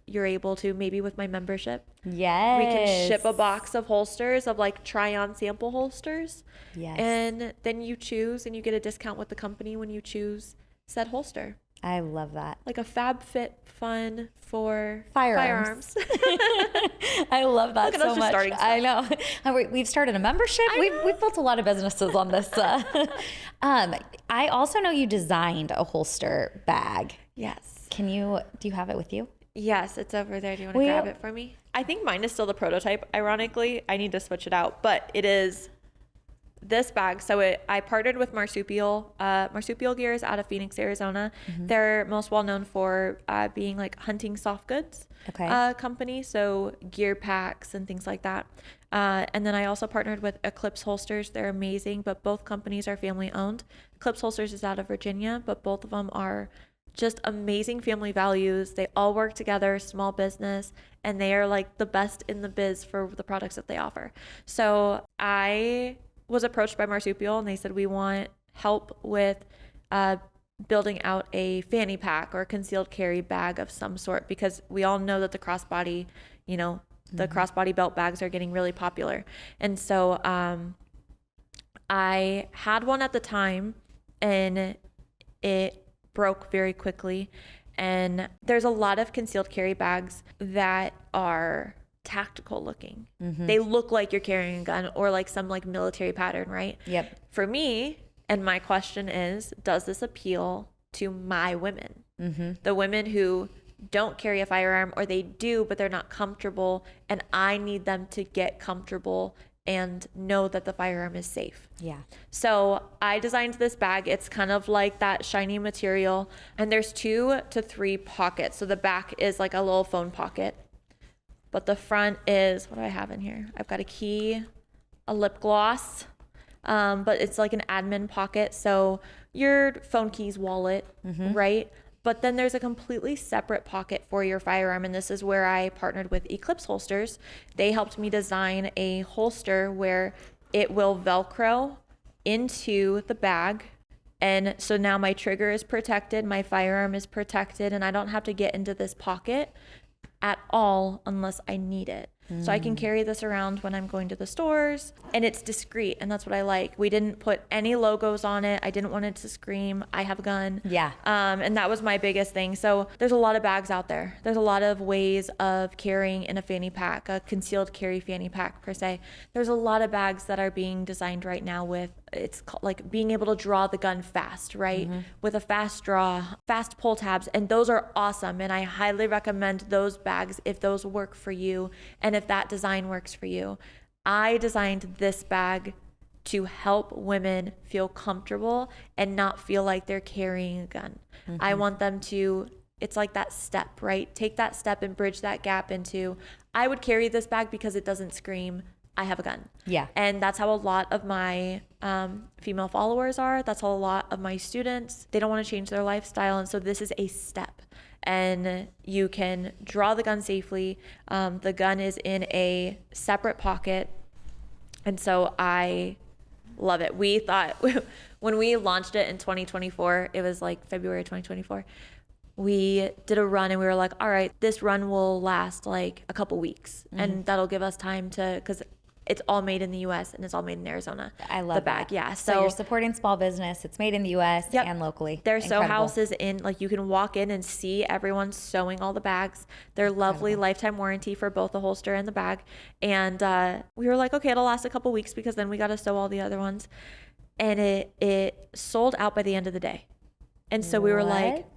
you're able to, maybe with my membership. Yes. We can ship a box of holsters, of like try on sample holsters. Yes. And then you choose, and you get a discount with the company when you choose said holster. I love that. Like a fab fit fun for Firearms. firearms. I love that so much. I know. We've started a membership. We've built a lot of businesses on this. I also know you designed a holster bag. Yes. Do you have it with you? Yes, it's over there. Do you want to grab it for me? I think mine is still the prototype. Ironically, I need to switch it out, but it is this bag. So I partnered with Marsupial. Marsupial Gear is out of Phoenix, Arizona. They're most well known for being like hunting soft goods company. So gear packs and things like that. And then I also partnered with Eclipse Holsters. They're amazing, but both companies are family owned. Eclipse Holsters is out of Virginia, but both of them are just amazing family values. They all work together, small business, and they are like the best in the biz for the products that they offer. So I was approached by Marsupial, and they said, we want help with building out a fanny pack or a concealed carry bag of some sort, because we all know that the crossbody, the crossbody belt bags are getting really popular. And so I had one at the time, and it broke very quickly. And there's a lot of concealed carry bags that are tactical looking. They look like you're carrying a gun or like some like military pattern, right? Yep. For me, and my question is, does this appeal to my women? The women who don't carry a firearm, or they do, but they're not comfortable, and I need them to get comfortable and know that the firearm is safe. Yeah. So I designed this bag. It's kind of like that shiny material, and there's 2 to 3 pockets. So the back is like a little phone pocket, but the front is, what do I have in here? I've got a key, a lip gloss, but it's like an admin pocket. So your phone keys, wallet, right? But then there's a completely separate pocket for your firearm. And this is where I partnered with Eclipse Holsters. They helped me design a holster where it will Velcro into the bag. And so now my trigger is protected, my firearm is protected, and I don't have to get into this pocket at all unless I need it. So I can carry this around when I'm going to the stores, and it's discreet, and that's what I like. We didn't put any logos on it. I didn't want it to scream, I have a gun. Yeah. And that was my biggest thing. So there's a lot of bags out there. There's a lot of ways of carrying in a fanny pack, a concealed carry fanny pack per se. There's a lot of bags that are being designed right now with, it's like being able to draw the gun fast, right? With a fast draw, fast pull tabs, and those are awesome. And I highly recommend those bags if those work for you and if that design works for you. I designed this bag to help women feel comfortable and not feel like they're carrying a gun. I want them to it's like that step, right? Take that step and bridge that gap into, I would carry this bag because it doesn't scream, I have a gun. Yeah. And that's how a lot of my female followers are. That's how a lot of my students, they don't want to change their lifestyle. And so this is a step. And you can draw the gun safely. The gun is in a separate pocket. And so I love it. We thought when we launched it in 2024, it was like February 2024, we did a run and we were like, all right, this run will last like a couple weeks. And that'll give us time to, because it's all made in the US and it's all made in Arizona. I love the bag. that. Yeah. So you're supporting small business. It's made in the US and locally. There's sew Incredible. houses in, like you can walk in and see everyone sewing all the bags. They're lovely, lifetime warranty for both the holster and the bag. And we were like, okay, it'll last a couple weeks because then we got to sew all the other ones. And it sold out by the end of the day. And so we were like,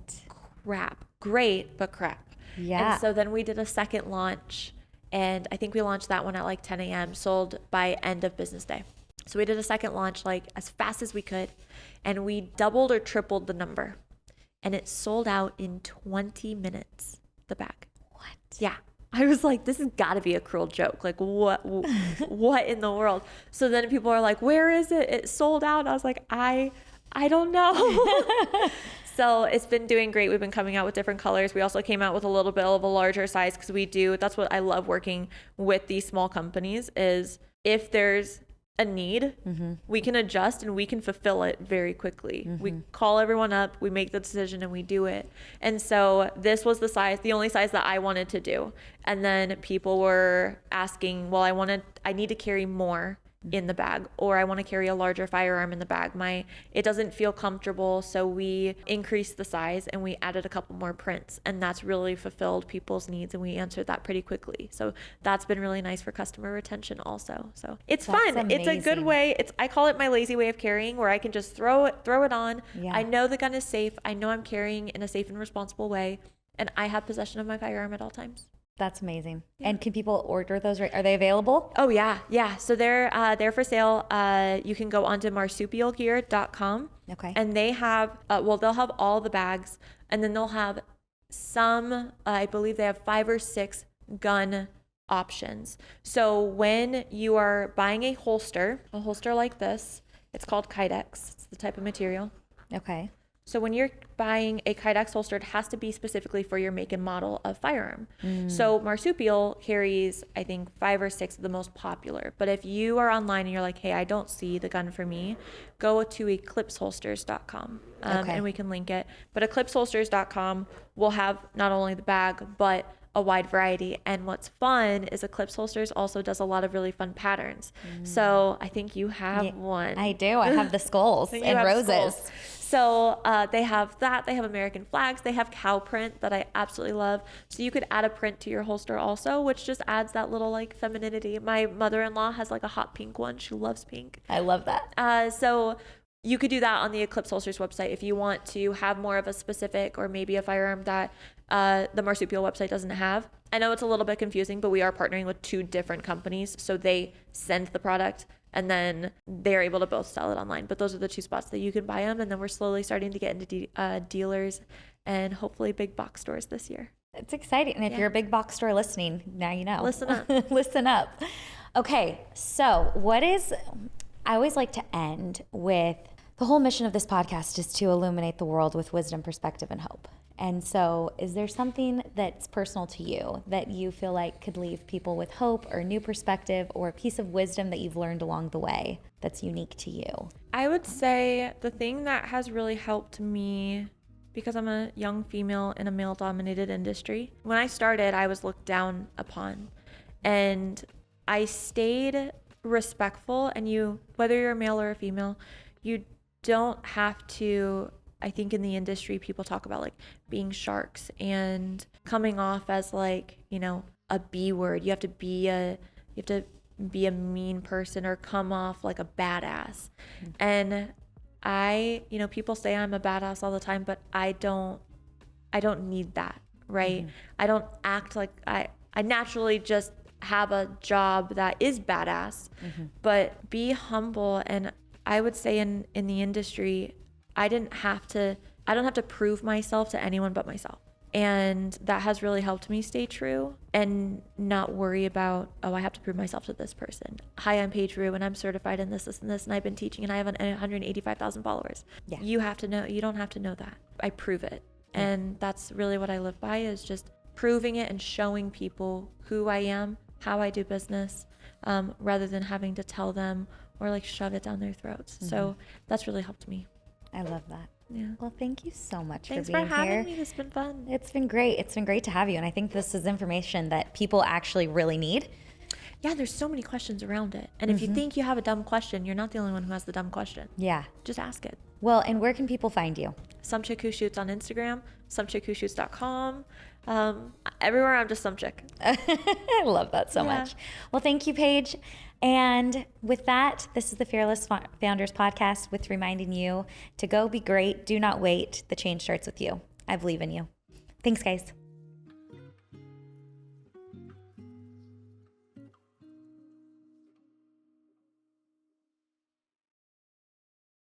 crap, great, but crap. Yeah. And so then we did a second launch. And I think we launched that one at like 10 a.m., sold by end of business day. So we did a second launch like as fast as we could. And we doubled or tripled the number. And it sold out in 20 minutes, the bag. What? Yeah. I was like, this has got to be a cruel joke. Like, what in the world? So then people are like, where is it? It sold out. I was like, I don't know. So it's been doing great. We've been coming out with different colors. We also came out with a little bit of a larger size because that's what I love working with these small companies is if there's a need, we can adjust and we can fulfill it very quickly. We call everyone up, we make the decision and we do it. And so this was the only size that I wanted to do. And then people were asking, well, I need to carry more in the bag, or I want to carry a larger firearm in the bag. It doesn't feel comfortable. So we increased the size and we added a couple more prints, and that's really fulfilled people's needs. And we answered that pretty quickly. So that's been really nice for customer retention also. So it's fun. Amazing. It's a good way. I call it my lazy way of carrying, where I can just throw it on. Yeah. I know the gun is safe. I know I'm carrying in a safe and responsible way. And I have possession of my firearm at all times. That's amazing. Yeah. And can people order those? Are they available? Oh yeah. Yeah. So they're for sale. You can go onto marsupialgear.com. Okay. And they have, they'll have all the bags, and then they'll have some, I believe they have 5 or 6 gun options. So when you are buying a holster like this, it's called Kydex. It's the type of material. Okay. So when you're buying a Kydex holster, it has to be specifically for your make and model of firearm. So Marsupial carries, I think, 5 or 6 of the most popular. But if you are online and you're like, hey, I don't see the gun for me, go to eclipseholsters.com and we can link it. But eclipseholsters.com will have not only the bag, but a wide variety. And what's fun is Eclipse Holsters also does a lot of really fun patterns. So I think you have one. I do. I have the skulls and roses. Skulls. So they have that. They have American flags. They have cow print that I absolutely love. So you could add a print to your holster also, which just adds that little like femininity. My mother-in-law has like a hot pink one. She loves pink. I love that. So you could do that on the Eclipse Holsters website if you want to have more of a specific, or maybe a firearm that the Marsupial website doesn't have. I know it's a little bit confusing, but we are partnering with 2 different companies. So they send the product and then they're able to both sell it online. But those are the 2 spots that you can buy them. And then we're slowly starting to get into dealers and hopefully big box stores this year. It's exciting. And if you're a big box store listening, now you know. Listen up. Listen up. Okay. So I always like to end with, the whole mission of this podcast is to illuminate the world with wisdom, perspective, and hope. And so is there something that's personal to you that you feel like could leave people with hope or new perspective, or a piece of wisdom that you've learned along the way that's unique to you? I would say the thing that has really helped me, because I'm a young female in a male-dominated industry, when I started, I was looked down upon. And I stayed respectful, and whether you're a male or a female, you don't have to, I think in the industry, people talk about like being sharks and coming off as like, a B word. You have to be a mean person or come off like a badass. And people say I'm a badass all the time, but I don't need that, right? I don't act like I naturally just have a job that is badass, but be humble. And I would say in the industry, I don't have to prove myself to anyone but myself. And that has really helped me stay true and not worry about, oh, I have to prove myself to this person. Hi, I'm Paige Rue, and I'm certified in this, and this, and I've been teaching, and I have 185,000 followers. Yeah. You have to know, you don't have to know that. I prove it. And that's really what I live by, is just proving it and showing people who I am, how I do business, rather than having to tell them or like shove it down their throats. So that's really helped me. I love that. Yeah. Well, thank you so much Thanks for being for having here. me. This has been fun. It's been great. It's been great to have you. And I think this is information that people actually really need. Yeah, there's so many questions around it. And if you think you have a dumb question, you're not the only one who has the dumb question. Yeah. Just ask it. Well, and where can people find you? Some Chick Who Shoots on Instagram, somechick.com. Everywhere I'm just some chick. I love that so much. Well, thank you, Paige. And with that, this is the Fearless Founders Podcast, with reminding you to go be great. Do not wait. The change starts with you. I believe in you. Thanks, guys.